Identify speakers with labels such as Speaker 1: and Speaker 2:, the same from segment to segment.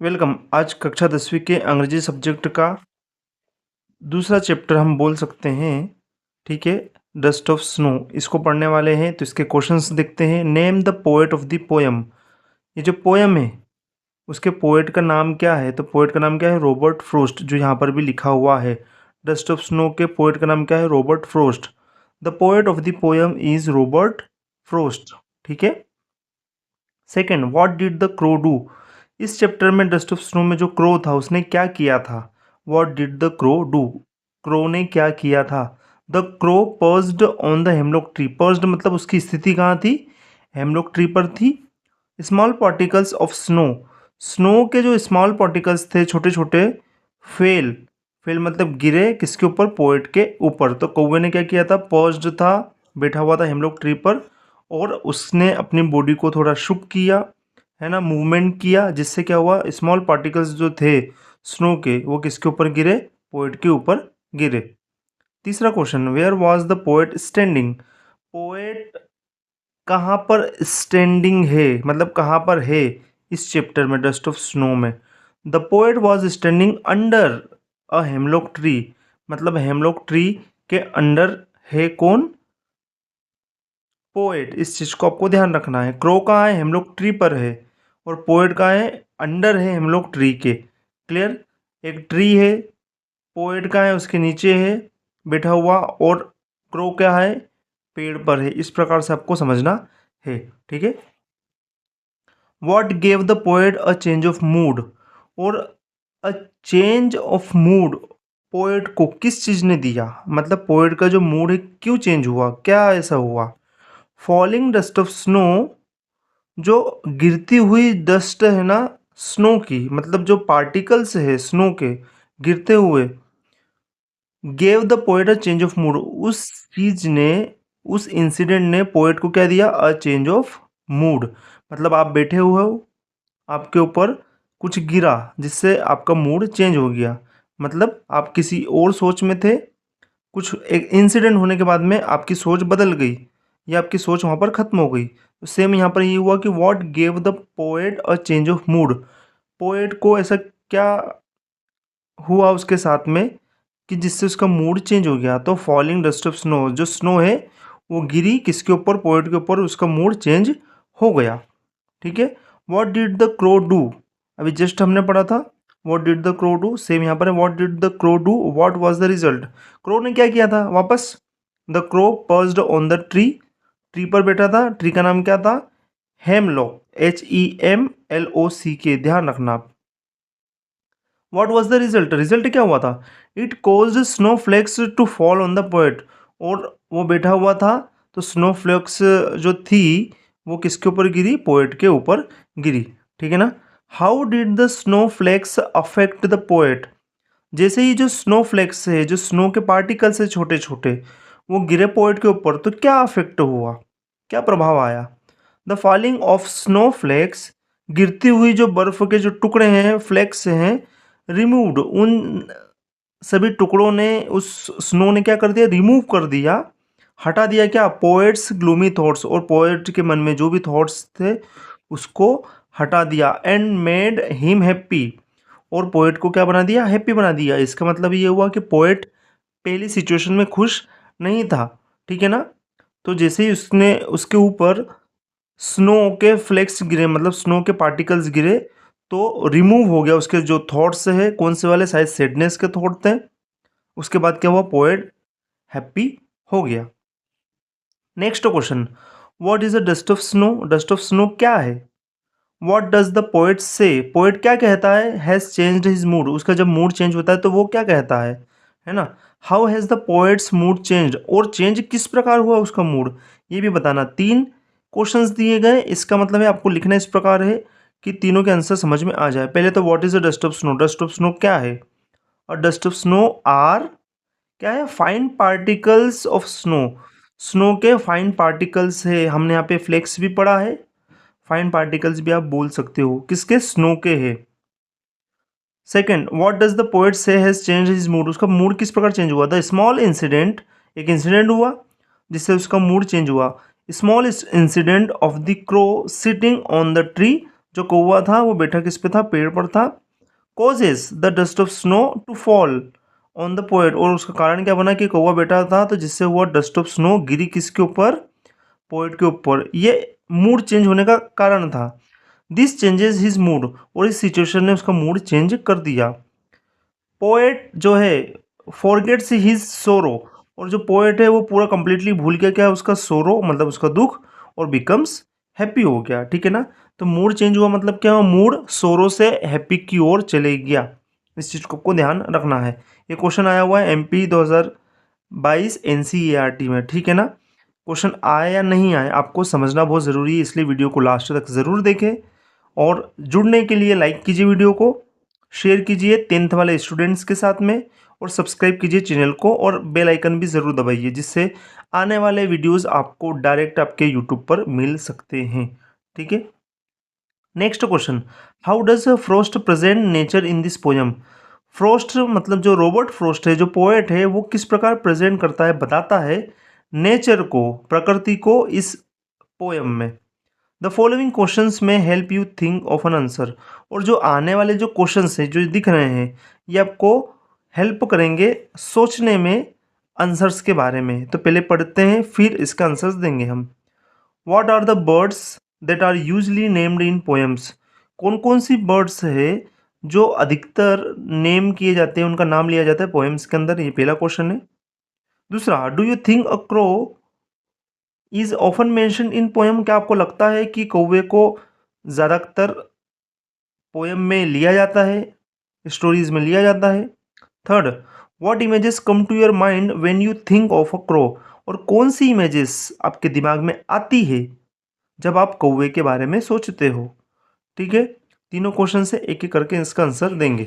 Speaker 1: Welcome. आज कक्षा 10वीं के अंग्रेजी सब्जेक्ट का दूसरा चैप्टर हम बोल सकते हैं। ठीक है, डस्ट ऑफ स्नो इसको पढ़ने वाले हैं। तो इसके क्वेश्चंस देखते हैं। Name the poet of the poem. ये जो पोएम है उसके पोएट का नाम क्या है? तो पोएट का नाम क्या है? रॉबर्ट फ्रोस्ट, जो यहाँ पर भी लिखा हुआ है। डस्ट ऑफ स्नो के पोएट का नाम क्या है? Robert frost. The poet of the poem is Robert frost. ठीक है। Second, what did the crow do. इस चैप्टर में डस्ट ऑफ स्नो में जो क्रो था उसने क्या किया था? What did the crow do. Crow ने क्या किया था? The crow perched on the hemlock tree. Pursued मतलब उसकी स्थिति कहाँ थी? हेमलॉक ट्री पर थी। Small particles of snow. Snow के जो स्मॉल पार्टिकल्स थे, छोटे छोटे, फेल। फेल मतलब गिरे किसके ऊपर? पोएट के ऊपर। तो कौवे ने क्या किया था? पर्स्ड था, बैठा हुआ था हेमलॉक ट्री पर, और उसने अपनी बॉडी को थोड़ा शुक किया, है ना, मूवमेंट किया, जिससे क्या हुआ? स्मॉल पार्टिकल्स जो थे स्नो के वो किसके ऊपर गिरे? पोएट के ऊपर गिरे। तीसरा question, where was the poet standing. Poet कहाँ पर स्टैंडिंग है, मतलब कहाँ पर है इस चैप्टर में, डस्ट ऑफ स्नो में? The poet was standing under a hemlock tree. मतलब हेमलॉक ट्री के अंडर है कौन? पोएट। इस चीज को आपको ध्यान रखना है। क्रो कहाँ है? हेमलॉक ट्री पर है। और पोएट कहाँ है? अंडर है हेमलॉक ट्री के। क्लियर? एक ट्री है, पोएट कहाँ है? उसके नीचे है बैठा हुआ, और क्रो क्या है? पेड़ पर है। इस प्रकार से आपको समझना है। ठीक है। What gave the poet a change of mood. और a change of mood poet को किस चीज ने दिया? मतलब पोएट का जो मूड है क्यों चेंज हुआ, क्या ऐसा हुआ? फॉलिंग डस्ट ऑफ स्नो, जो गिरती हुई डस्ट है ना स्नो की, मतलब जो पार्टिकल्स है स्नो के गिरते हुए, gave the poet a change of mood. उस चीज ने, उस इंसिडेंट ने पोएट को क्या दिया? अ चेंज ऑफ मूड। मतलब आप बैठे हुए हो, आपके ऊपर कुछ गिरा जिससे आपका मूड चेंज हो गया। मतलब आप किसी और सोच में थे, कुछ एक इंसिडेंट होने के बाद में आपकी सोच बदल गई, या आपकी सोच वहाँ पर ख़त्म हो गई। तो सेम यहाँ पर ये हुआ कि what gave the poet a change of mood. Poet को ऐसा क्या हुआ उसके साथ में कि जिससे उसका मूड चेंज हो गया? तो फॉलिंग डस्ट ऑफ स्नो, जो स्नो है वो गिरी किसके ऊपर? पोएट के ऊपर। उसका मूड चेंज हो गया। ठीक है। What did the crow do, अभी जस्ट हमने पढ़ा था। What did the crow do, same यहाँ पर है। What did the crow do, what was the result. Crow ने क्या किया था? वापस, the crow perched on the tree. Tree पर बैठा था। ट्री का नाम क्या था? Hemlock, HEMLOCK। ध्यान रखना आप। What was the result, result क्या हुआ था? It caused snow flex to fall on the poet. और वो बैठा हुआ था, तो स्नो फ्लेक्स जो थी वो किसके ऊपर गिरी? पोएट के ऊपर गिरी। ठीक है ना। How did the snow flakes affect the poet. जैसे ही जो स्नो फ्लेक्स है, जो स्नो के पार्टिकल्स है छोटे छोटे, वो गिरे पोएट के ऊपर, तो क्या अफेक्ट हुआ, क्या प्रभाव आया? The falling of snow flakes, गिरती हुई जो बर्फ के जो टुकड़े हैं, फ्लेक्स हैं, रिमूव्ड, उन सभी टुकड़ों ने, उस स्नो ने क्या कर दिया? रिमूव कर दिया, हटा दिया। क्या? पोएट्स ग्लूमी थॉट्स, और पोएट के मन में जो भी थॉट्स थे उसको हटा दिया। एंड मेड हिम हैप्पी, और पोएट को क्या बना दिया? हैप्पी बना दिया। इसका मतलब ये हुआ कि पोएट पहली सिचुएशन में खुश नहीं था। ठीक है ना। तो जैसे ही उसने उसके ऊपर स्नो के फ्लेक्स गिरे, मतलब स्नो के पार्टिकल्स गिरे, तो रिमूव हो गया उसके जो थॉट्स है, कौन से वाले? शायद सैडनेस के थॉट थे। उसके बाद क्या हुआ? पोएट हैप्पी हो गया। Next question, what is the dust of snow. Dust of snow क्या है? व्हाट डज द पोएट से, पोएट क्या कहता है? हैज़ चेंज्ड हिज मूड, उसका जब मूड चेंज होता है तो वो क्या कहता है ना। How has the poet's mood changed, और चेंज किस प्रकार हुआ उसका मूड, ये भी बताना। तीन क्वेश्चंस दिए गए, इसका मतलब है आपको लिखना इस प्रकार है कि तीनों के आंसर समझ में आ जाए। पहले तो what is the dust of snow, dust of snow क्या है? और डस्ट ऑफ स्नो आर क्या है? Fine particles of snow. Snow के फाइन पार्टिकल्स है, हमने यहाँ पे फ्लेक्स भी पढ़ा है, फाइन पार्टिकल्स भी आप बोल सकते हो। किसके? स्नो के है। Second, what does the poet से हैज चेंज हिज मूड, उसका मूड किस प्रकार चेंज हुआ? द स्मॉल इंसिडेंट, एक इंसिडेंट हुआ जिससे उसका मूड चेंज हुआ। Small incident of the crow sitting on the tree जो कौवा था वो बैठा किस पे था, पेड़ पर था। Causes the dust of snow to fall on the poet, और उसका कारण क्या बना कि कौवा बैठा था तो जिससे हुआ डस्ट ऑफ स्नो गिरी किसके ऊपर, पोएट के ऊपर। ये मूड चेंज होने का कारण था। दिस चेंजेस हिज मूड, और इस सिचुएशन ने उसका मूड चेंज कर दिया। पोएट जो है फॉरगेट्स हिज सोरो, और जो पोएट है वो पूरा कंप्लीटली भूल गया क्या, उसका सोरो मतलब उसका दुख, और बिकम्स हैप्पी हो गया। ठीक है ना। तो मूड चेंज हुआ मतलब क्या हुआ, मूड सोरो से हैप्पी की ओर चले गया। इस चीज़ को ध्यान रखना है। ये क्वेश्चन आया हुआ है MP 2022 NCERT में। ठीक है ना। क्वेश्चन आए या नहीं आए आपको समझना बहुत ज़रूरी है, इसलिए वीडियो को लास्ट तक ज़रूर देखें। और जुड़ने के लिए लाइक कीजिए वीडियो को, शेयर कीजिए 10th वाले स्टूडेंट्स के साथ में, और सब्सक्राइब कीजिए चैनल को, और बेल आइकन भी ज़रूर दबाइए जिससे आने वाले वीडियोस आपको डायरेक्ट आपके यूट्यूब पर मिल सकते हैं। ठीक है। Next question, how does frost present nature in this poem. Frost मतलब जो रॉबर्ट फ्रोस्ट है, जो पोएट है, वो किस प्रकार प्रेजेंट करता है, बताता है नेचर को, प्रकृति को इस पोयम में। द फॉलोइंग क्वेश्चंस में help you think of an answer, और जो आने वाले जो क्वेश्चंस हैं जो दिख रहे हैं ये आपको हेल्प करेंगे सोचने में आंसर्स के बारे में। तो पहले पढ़ते हैं फिर इसका आंसर्स देंगे हम। What are the birds that are usually named in poems. कौन कौन सी बर्ड्स है जो अधिकतर नेम किए जाते हैं, उनका नाम लिया जाता है पोएम्स के अंदर, ये पहला क्वेश्चन है। दूसरा, do you think a crow is often mention in poem, क्या आपको लगता है कि कौवे को ज़्यादातर पोएम में लिया जाता है, स्टोरीज में लिया जाता है। Third, what images come to your mind when you think of a crow, और कौन सी इमेजेस आपके दिमाग में आती है जब आप कौवे के बारे में सोचते हो। ठीक है। तीनों क्वेश्चन से एक एक करके इसका आंसर देंगे।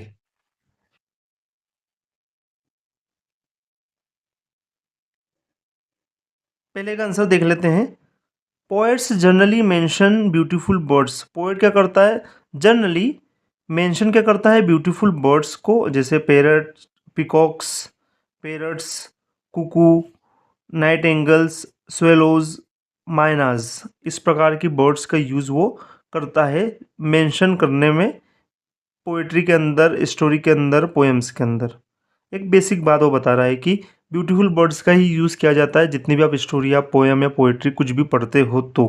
Speaker 1: पहले का आंसर देख लेते हैं। Poets generally mention beautiful birds, poet क्या करता है, जनरली मेंशन क्या करता है, ब्यूटीफुल बर्ड्स को, जैसे parrot, peacocks, parrots, cuckoo, nightingales, swallows, mynas, इस प्रकार की बर्ड्स का यूज़ वो करता है मेंशन करने में, पोएट्री के अंदर, स्टोरी के अंदर, पोएम्स के अंदर। एक बेसिक बात वो बता रहा है कि ब्यूटीफुल बर्ड्स का ही यूज़ किया जाता है जितनी भी आप स्टोरी या पोएम या पोएट्री कुछ भी पढ़ते हो तो।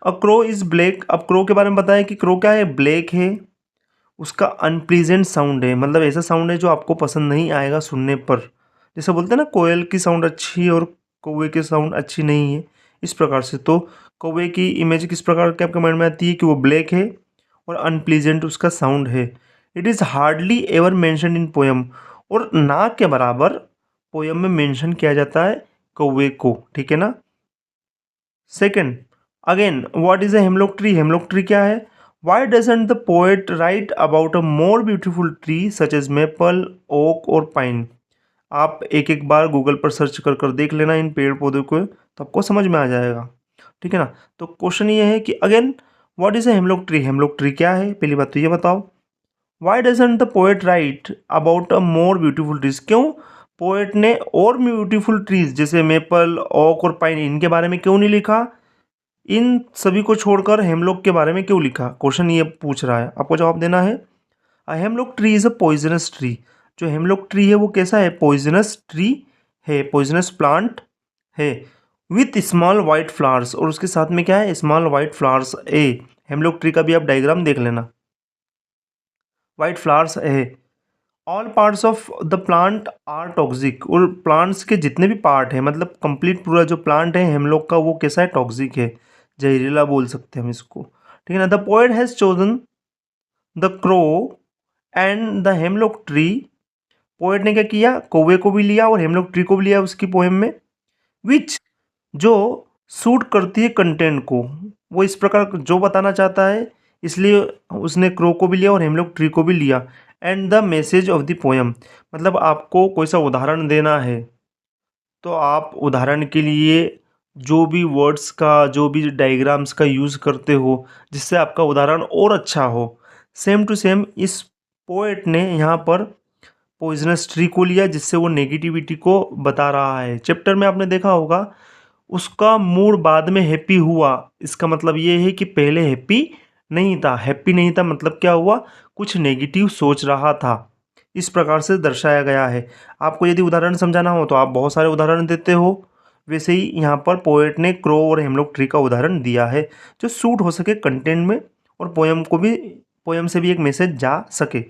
Speaker 1: अ क्रो इज़ ब्लैक, अब क्रो के बारे में बताया कि क्रो क्या है, ब्लैक है, उसका अनप्लीजेंट साउंड है, मतलब ऐसा साउंड है जो आपको पसंद नहीं आएगा सुनने पर। जैसे बोलते हैं ना कोयल की साउंड अच्छी है और कौवे की साउंड अच्छी नहीं है, इस प्रकार से। तो कौवे की इमेज किस प्रकार के आपके माइंड में आती है कि वो ब्लैक है और अनप्लीजेंट उसका साउंड है। It is hardly ever mention in poem, और ना के बराबर पोएम में मेंशन किया जाता है कौवे को। ठीक है ना। Second, again what is a hemlock tree, hemlock tree क्या है। Why doesn't the poet write about a more beautiful tree such as maple, oak और पाइन। आप एक एक बार गूगल पर सर्च कर कर देख लेना इन पेड़ पौधों को, तो आपको समझ में आ जाएगा। ठीक है ना। तो क्वेश्चन ये है कि again what is a hemlock tree, hemlock tree क्या है, पहली बात तो ये बताओ। Y doesn't the poet write about a more beautiful trees, क्यों पोएट ने और ब्यूटीफुल ट्रीज जैसे मेपल, ओक और पाइन इनके बारे में क्यों नहीं लिखा, इन सभी को छोड़कर हेमलॉक के बारे में क्यों लिखा, क्वेश्चन ये पूछ रहा है, आपको जवाब देना है। A hemlock tree is a poisonous tree, जो हेमलॉक ट्री है वो कैसा है, पॉइजनस ट्री है, पॉइजनस प्लांट है, विथ स्मॉल वाइट फ्लावर्स, और उसके साथ में क्या है, स्मॉल वाइट फ्लावर्स है। हेमलॉक ट्री का भी आप डायग्राम देख लेना, वाइट फ्लावर्स है। All parts of the plant are toxic, और प्लांट्स के जितने भी पार्ट हैं, मतलब कंप्लीट पूरा जो प्लांट है हेमलॉक का वो कैसा है, टॉक्सिक है, जहरीला बोल सकते हैं हम इसको। ठीक है ना। The poet has chosen the crow and the hemlock tree, poet ने क्या किया, कौवे को भी लिया और हेमलॉक ट्री को भी लिया उसकी पोएम में, विच जो सूट करती है कंटेंट को, वो इस प्रकार जो बताना चाहता है, इसलिए उसने क्रो को भी लिया और हेमलॉक ट्री को भी लिया। And the message of the poem, मतलब आपको कोई सा उदाहरण देना है तो आप उदाहरण के लिए जो भी वर्ड्स का, जो भी डायग्राम्स का यूज़ करते हो जिससे आपका उदाहरण और अच्छा हो, सेम टू सेम इस पोएट ने यहाँ पर पॉइजनस ट्री को लिया जिससे वो नेगेटिविटी को बता रहा है। चैप्टर में आपने देखा होगा उसका मूड बाद में हैप्पी हुआ, इसका मतलब ये है कि पहले हैप्पी नहीं था, हैप्पी नहीं था, मतलब क्या हुआ, कुछ नेगेटिव सोच रहा था। इस प्रकार से दर्शाया गया है। आपको यदि उदाहरण समझाना हो तो आप बहुत सारे उदाहरण देते हो, वैसे ही यहाँ पर पोएट ने क्रो और हेमलॉक ट्री का उदाहरण दिया है, जो सूट हो सके कंटेंट में और पोयम से भी एक मैसेज जा सके।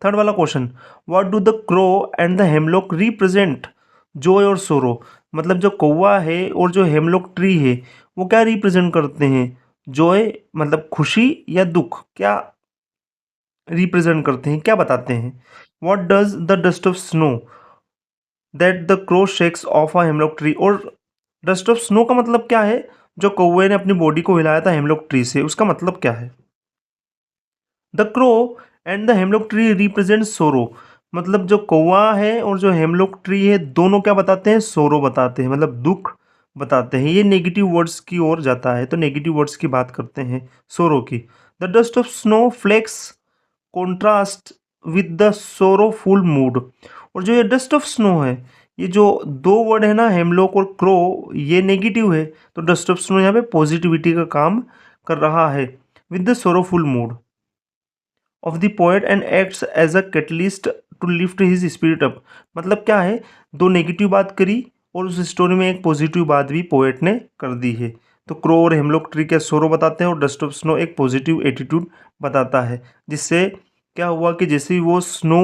Speaker 1: थर्ड वाला question, what do the crow and the hemlock represent, Joy और सोरो, मतलब जो कौवा है और जो हेमलॉक ट्री है वो क्या रिप्रेजेंट करते हैं, जॉय मतलब खुशी या दुख, क्या रिप्रेजेंट करते हैं, क्या बताते हैं। What does the dust of snow that the crow shakes of a hemlock tree, और डस्ट ऑफ स्नो का मतलब क्या है, जो कौवे ने अपनी बॉडी को हिलाया था हेमलॉक ट्री से, उसका मतलब क्या है। The crow and the hemlock tree represent सोरो, मतलब जो कौवा है और जो हेमलॉक ट्री है दोनों क्या बताते हैं, सोरो बताते हैं, मतलब दुख बताते हैं। ये नेगेटिव वर्ड्स की ओर जाता है, तो नेगेटिव वर्ड्स की बात करते हैं सोरो की। The dust of snow flakes contrast with the sorrowful mood, और जो ये डस्ट ऑफ स्नो है, ये जो दो वर्ड है ना, हेमलॉक और क्रो, ये नेगेटिव है, तो डस्ट ऑफ स्नो यहाँ पे पॉजिटिविटी का काम कर रहा है। With the sorrowful mood of the poet and acts as a catalyst to lift his spirit up, मतलब क्या है, दो नेगेटिव बात करी और उस स्टोरी में एक पॉजिटिव बात भी पोएट ने कर दी है। तो क्रो और हेमलॉक ट्री क्या सोरो बताते हैं और डस्ट ऑफ स्नो एक पॉजिटिव एटीट्यूड बताता है, जिससे क्या हुआ कि जैसे ही वो स्नो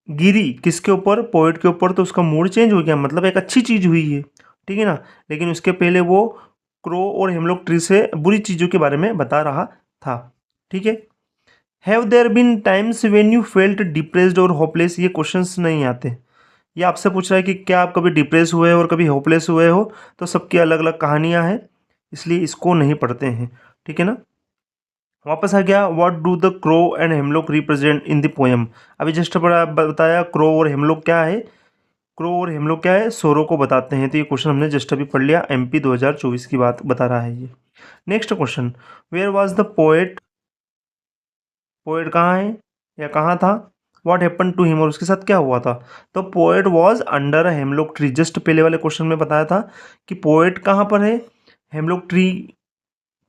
Speaker 1: गिरी किसके ऊपर, पोएट के ऊपर, तो उसका मूड चेंज हो गया, मतलब एक अच्छी चीज़ हुई है, ठीक है ना। लेकिन उसके पहले वो क्रो और हेमलॉक ट्री से बुरी चीज़ों के बारे में बता रहा था, ठीक है। Have there been times when you felt depressed और होपलेस, ये क्वेश्चंस नहीं आते। ये आपसे पूछ रहा है कि क्या आप कभी डिप्रेस हुए हो और कभी होपलेस हुए हो, तो सबकी अलग अलग कहानियाँ हैं, इसलिए इसको नहीं पढ़ते हैं, ठीक है ना। वापस आ गया, what do the crow and hemlock represent in the poem. अभी जस्ट बताया क्रो और हेमलॉक क्या है, क्रो और हेमलॉक क्या है, सोरो को बताते हैं, तो ये क्वेश्चन हमने जस्ट अभी पढ़ लिया, एमपी 2024 की बात बता रहा है ये। Next question, where was the poet, poet कहाँ है या कहाँ था, व्हाट हैपन टू हिम, और उसके साथ क्या हुआ था। तो poet was under a hemlock tree, just पहले वाले क्वेश्चन में बताया था कि पोएट कहाँ पर है, हेमलॉक ट्री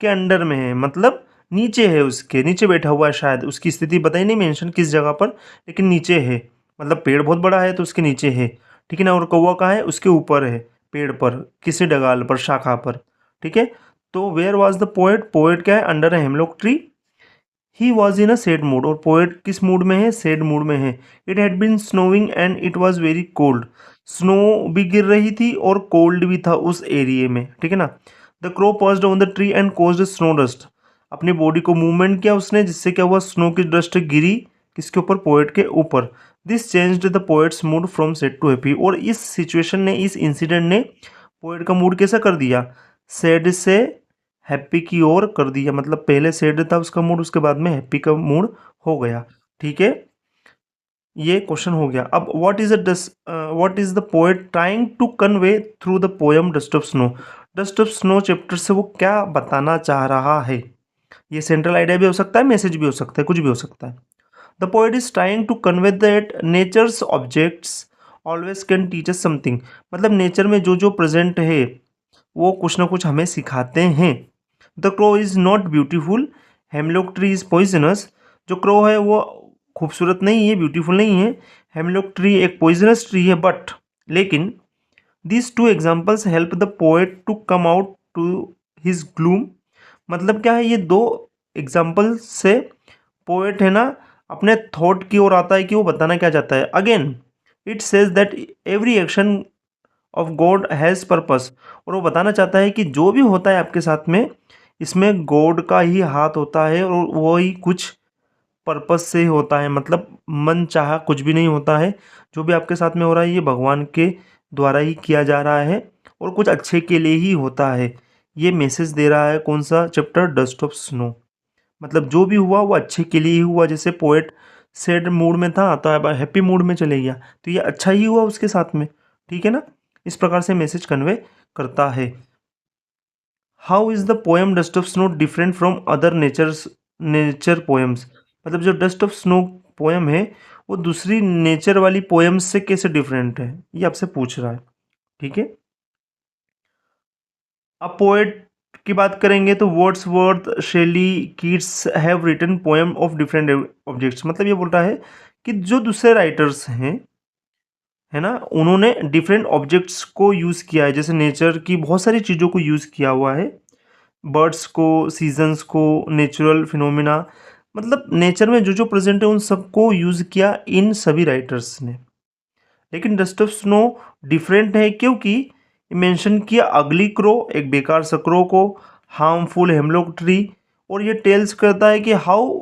Speaker 1: के अंडर में है, मतलब नीचे है, उसके नीचे बैठा हुआ है, शायद उसकी स्थिति बताई नहीं मेंशन किस जगह पर, लेकिन नीचे है, मतलब पेड़ बहुत बड़ा है तो उसके नीचे है, ठीक है ना। और कौवा कहाँ है, उसके ऊपर है, पेड़ पर, किसी डगाल पर, शाखा पर, ठीक है। तो where was the poet, poet क्या है, under a hemlock tree, he was in a sad mood, और पोएट किस मूड में है, सैड मूड में है। It had been snowing and it was very cold, snow भी गिर रही थी और कोल्ड भी था उस एरिए में, ठीक है ना। The crow perched on the tree and caused snow dust, अपनी बॉडी को मूवमेंट किया उसने, जिससे क्या हुआ, स्नो की डस्ट गिरी किसके ऊपर, पोएट के ऊपर। This changed the poet's mood from sad to happy, और इस सिचुएशन ने, इस इंसिडेंट ने पोएट का मूड कैसा कर दिया, सैड से हैप्पी की ओर कर दिया, मतलब पहले सैड था उसका मूड, उसके बाद में हैप्पी का मूड हो गया, ठीक है। ये क्वेश्चन हो गया। अब what is the poet trying to convey through the poem dust of snow, dust of snow chapter से वो क्या बताना चाह रहा है। ये सेंट्रल आइडिया भी हो सकता है, मैसेज भी हो सकता है, कुछ भी हो सकता है। The poet is trying to convey that nature's objects always can teach us something, मतलब नेचर में जो जो प्रेजेंट है वो कुछ ना कुछ हमें सिखाते हैं। The crow is not beautiful, hemlock tree is poisonous, जो क्रो है वो खूबसूरत नहीं है, ब्यूटीफुल नहीं है, हेमलॉक ट्री एक पॉइजनस ट्री है, बट लेकिन these two examples help the poet to come out to his gloom, मतलब क्या है, ये दो एग्जाम्पल से पोएट है ना अपने थॉट की ओर आता है कि वो बताना क्या चाहता है। Again it says that every action of God has purpose, और वो बताना चाहता है कि जो भी होता है आपके साथ में, इसमें गॉड का ही हाथ होता है और वो ही कुछ पर्पस से ही होता है, मतलब मन चाहा कुछ भी नहीं होता है, जो भी आपके साथ में हो रहा है ये भगवान के द्वारा ही किया जा रहा है और कुछ अच्छे के लिए ही होता है। ये मैसेज दे रहा है कौन सा चैप्टर, डस्ट ऑफ स्नो, मतलब जो भी हुआ वो अच्छे के लिए ही हुआ, जैसे पोएट सैड मूड में था तो अब हैप्पी मूड में चले गया, तो ये अच्छा ही हुआ उसके साथ में, ठीक है ना। इस प्रकार से मैसेज कन्वे करता है। How is the poem dust of snow different from other nature poems, मतलब जो डस्ट ऑफ स्नो पोएम है वो दूसरी नेचर वाली पोएम्स से कैसे डिफरेंट है, ये आपसे पूछ रहा है, ठीक है। अ पोएट की बात करेंगे तो Wordsworth, Shelley, Keats have written poem of different objects. मतलब ये बोल रहा है कि जो दूसरे राइटर्स हैं, है ना, उन्होंने डिफरेंट ऑब्जेक्ट्स को यूज़ किया है, जैसे नेचर की बहुत सारी चीज़ों को यूज़ किया हुआ है, बर्ड्स को, सीजन्स को, नेचुरल फिनोमिना, मतलब नेचर में जो जो प्रेजेंट है उन सबको यूज़ किया इन सभी राइटर्स ने। लेकिन डस्ट ऑफ स्नो डिफरेंट है क्योंकि मेंशन किया अगली क्रो, एक बेकार सा क्रो को, हार्मफुल हेमलॉक ट्री, और ये टेल्स करता है कि हाउ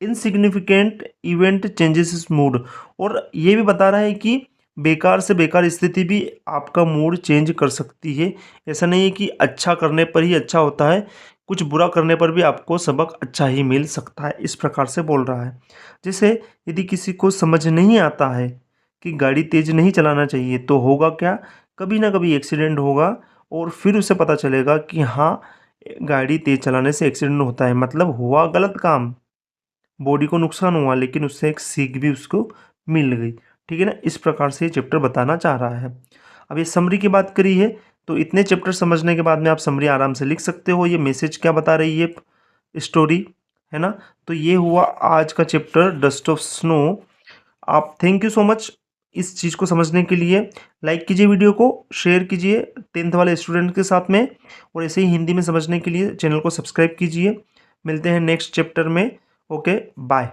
Speaker 1: इनसिग्निफिकेंट इवेंट चेंजेस इस मूड, और ये भी बता रहा है कि बेकार से बेकार स्थिति भी आपका मूड चेंज कर सकती है। ऐसा नहीं है कि अच्छा करने पर ही अच्छा होता है, कुछ बुरा करने पर भी आपको सबक अच्छा ही मिल सकता है, इस प्रकार से बोल रहा है। जैसे यदि किसी को समझ नहीं आता है कि गाड़ी तेज़ नहीं चलाना चाहिए तो होगा क्या, कभी ना कभी एक्सीडेंट होगा, और फिर उसे पता चलेगा कि हाँ, गाड़ी तेज़ चलाने से एक्सीडेंट होता है, मतलब हुआ गलत काम, बॉडी को नुकसान हुआ, लेकिन उससे एक सीख भी उसको मिल गई। ठीक है ना, इस प्रकार से ये चैप्टर बताना चाह रहा है। अब ये समरी की बात करी है, तो इतने चैप्टर समझने के बाद में आप समरी आराम से लिख सकते हो, ये मैसेज क्या बता रही है स्टोरी, है ना। तो ये हुआ आज का चैप्टर डस्ट ऑफ स्नो। आप थैंक यू सो मच इस चीज़ को समझने के लिए। लाइक कीजिए वीडियो को, शेयर कीजिए 10th वाले स्टूडेंट के साथ में, और ऐसे ही हिंदी में समझने के लिए चैनल को सब्सक्राइब कीजिए। मिलते हैं नेक्स्ट चैप्टर में। Okay, bye.